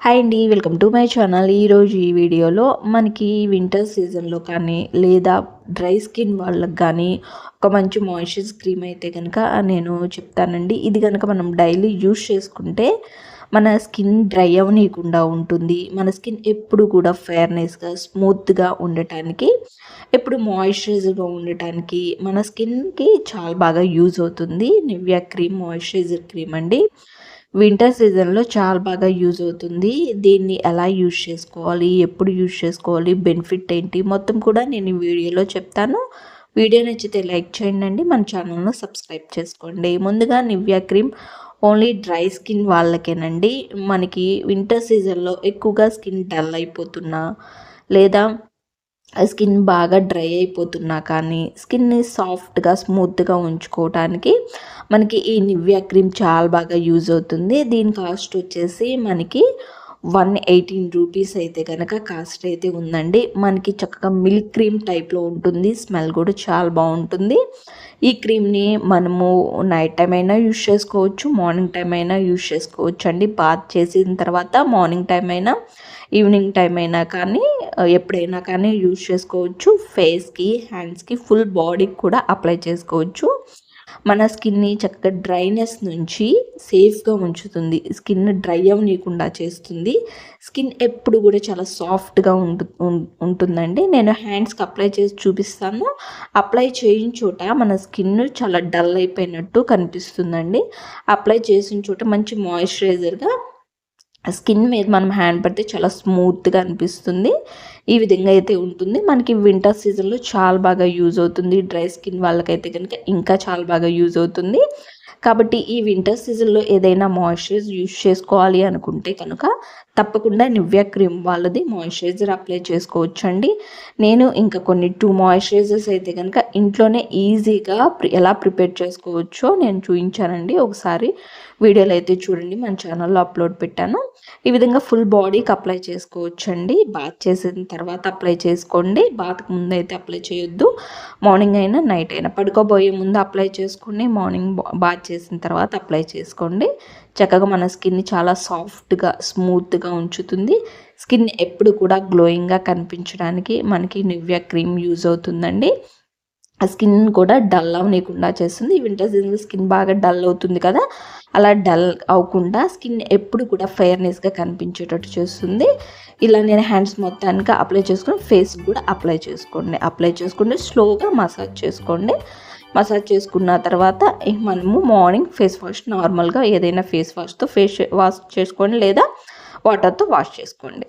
Hi అండి, welcome to my channel. ఈరోజు ఈ వీడియోలో మనకి వింటర్ సీజన్లో కానీ లేదా డ్రై స్కిన్ వాళ్ళకి కానీ ఒక మంచి మాయిశ్చరైజ్ క్రీమ్ అయితే కనుక నేను చెప్తానండి. ఇది కనుక మనం డైలీ యూస్ చేసుకుంటే మన స్కిన్ డ్రై అవ్వనీయకుండా ఉంటుంది. మన స్కిన్ ఎప్పుడు కూడా ఫెయిర్నెస్గా స్మూత్గా ఉండటానికి, ఎప్పుడు మాయిశ్చరైజర్గా ఉండటానికి మన స్కిన్కి చాలా బాగా యూజ్ అవుతుంది. నివ్యా క్రీమ్ మాయిశ్చరైజర్ క్రీమ్ అండి. వింటర్ సీజన్లో చాలా బాగా యూజ్ అవుతుంది. దీన్ని ఎలా యూజ్ చేసుకోవాలి, ఎప్పుడు యూజ్ చేసుకోవాలి, బెనిఫిట్ ఏంటి మొత్తం కూడా నేను ఈ వీడియోలో చెప్తాను. వీడియో నచ్చితే లైక్ చేయండి, మన ఛానల్ను సబ్స్క్రైబ్ చేసుకోండి. ముందుగా Nivea cream only dry skin వాళ్ళకేనండి. మనకి వింటర్ సీజన్లో ఎక్కువగా స్కిన్ డల్ అయిపోతున్నా లేదా స్కిన్ బాగా డ్రై అయిపోతున్నా కానీ స్కిన్ని సాఫ్ట్గా స్మూత్గా ఉంచుకోవడానికి మనకి ఈ నివ్యా క్రీమ్ చాలా బాగా యూజ్ అవుతుంది. దీని కాస్ట్ వచ్చేసి మనకి 118 రూపీస్ అయితే కనుక కాస్ట్ అయితే ఉందండి. మనకి చక్కగా మిల్క్ క్రీమ్ టైప్లో ఉంటుంది, స్మెల్ కూడా చాలా బాగుంటుంది. ఈ క్రీమ్ని మనము నైట్ టైం అయినా యూజ్ చేసుకోవచ్చు, మార్నింగ్ టైం అయినా యూజ్ చేసుకోవచ్చు అండి. బాత్ చేసిన తర్వాత మార్నింగ్ టైం అయినా ఈవినింగ్ టైం అయినా కానీ ఎప్పుడైనా కానీ యూజ్ చేసుకోవచ్చు. ఫేస్కి, హ్యాండ్స్కి, ఫుల్ బాడీకి కూడా అప్లై చేసుకోవచ్చు. మన స్కిన్ని చక్కగా డ్రైనెస్ నుంచి సేఫ్గా ఉంచుతుంది. స్కిన్ డ్రై అవ్వనీయకుండా చేస్తుంది. స్కిన్ ఎప్పుడు కూడా చాలా సాఫ్ట్గా ఉంటుందండి. నేను హ్యాండ్స్కి అప్లై చేసి చూపిస్తాను. అప్లై చేయని చోట మన స్కిన్ చాలా డల్ అయిపోయినట్టు కనిపిస్తుందండి. అప్లై చేసిన చోట మంచి మాయిశ్చరైజర్గా స్కిన్ మీద మనం హ్యాండ్ పడితే చాలా స్మూత్గా అనిపిస్తుంది. ఈ విధంగా అయితే ఉంటుంది. మనకి వింటర్ సీజన్లో చాలా బాగా యూజ్ అవుతుంది. డ్రై స్కిన్ వాళ్ళకైతే కనుక ఇంకా చాలా బాగా యూజ్ అవుతుంది. కాబట్టి ఈ వింటర్ సీజన్లో ఏదైనా మాయిశ్చరైజర్ యూజ్ చేసుకోవాలి అనుకుంటే కనుక తప్పకుండా నివ్యా క్రీమ్ వాళ్ళది మాయిశ్చరైజర్ అప్లై చేసుకోవచ్చండి. నేను ఇంకా కొన్ని 2 మాయిశ్చరైజర్స్ అయితే కనుక ఇంట్లోనే ఈజీగా ఎలా ప్రిపేర్ చేసుకోవచ్చో నేను చూపించానండి. ఒకసారి వీడియోలు అయితే చూడండి, మన ఛానల్లో అప్లోడ్ పెట్టాను. ఈ విధంగా ఫుల్ బాడీకి అప్లై చేసుకోవచ్చండి. బాత్ చేసిన తర్వాత అప్లై చేసుకోండి. బాత్కి ముందు అయితే అప్లై చేయొద్దు. మార్నింగ్ అయినా నైట్ అయినా పడుకోబోయే ముందు అప్లై చేసుకోండి. మార్నింగ్ బాత్ చేసిన తర్వాత అప్లై చేసుకోండి. చక్కగా మన స్కిన్ని చాలా సాఫ్ట్గా స్మూత్గా ఉంచుతుంది. స్కిన్ ఎప్పుడు కూడా గ్లోయింగ్గా కనిపించడానికి మనకి నివ్యా క్రీమ్ యూజ్ అవుతుందండి. ఆ స్కిన్ కూడా డల్ అవ్వనీయకుండా చేస్తుంది. వింటర్ సీజన్లో స్కిన్ బాగా డల్ అవుతుంది కదా, అలా డల్ అవ్వకుండా స్కిన్ ఎప్పుడు కూడా ఫెయిర్నెస్గా కనిపించేటట్టు చేస్తుంది. ఇలా నేను హ్యాండ్స్ మొత్తానికి అప్లై చేసుకుని ఫేస్కి కూడా అప్లై చేసుకుంటే స్లోగా మసాజ్ చేసుకోండి. మసాజ్ చేసుకున్న తర్వాత మనము మార్నింగ్ ఫేస్ వాష్ నార్మల్గా ఏదైనా ఫేస్ వాష్తో ఫేస్ వాష్ చేసుకోండి లేదా వాటర్తో వాష్ చేసుకోండి.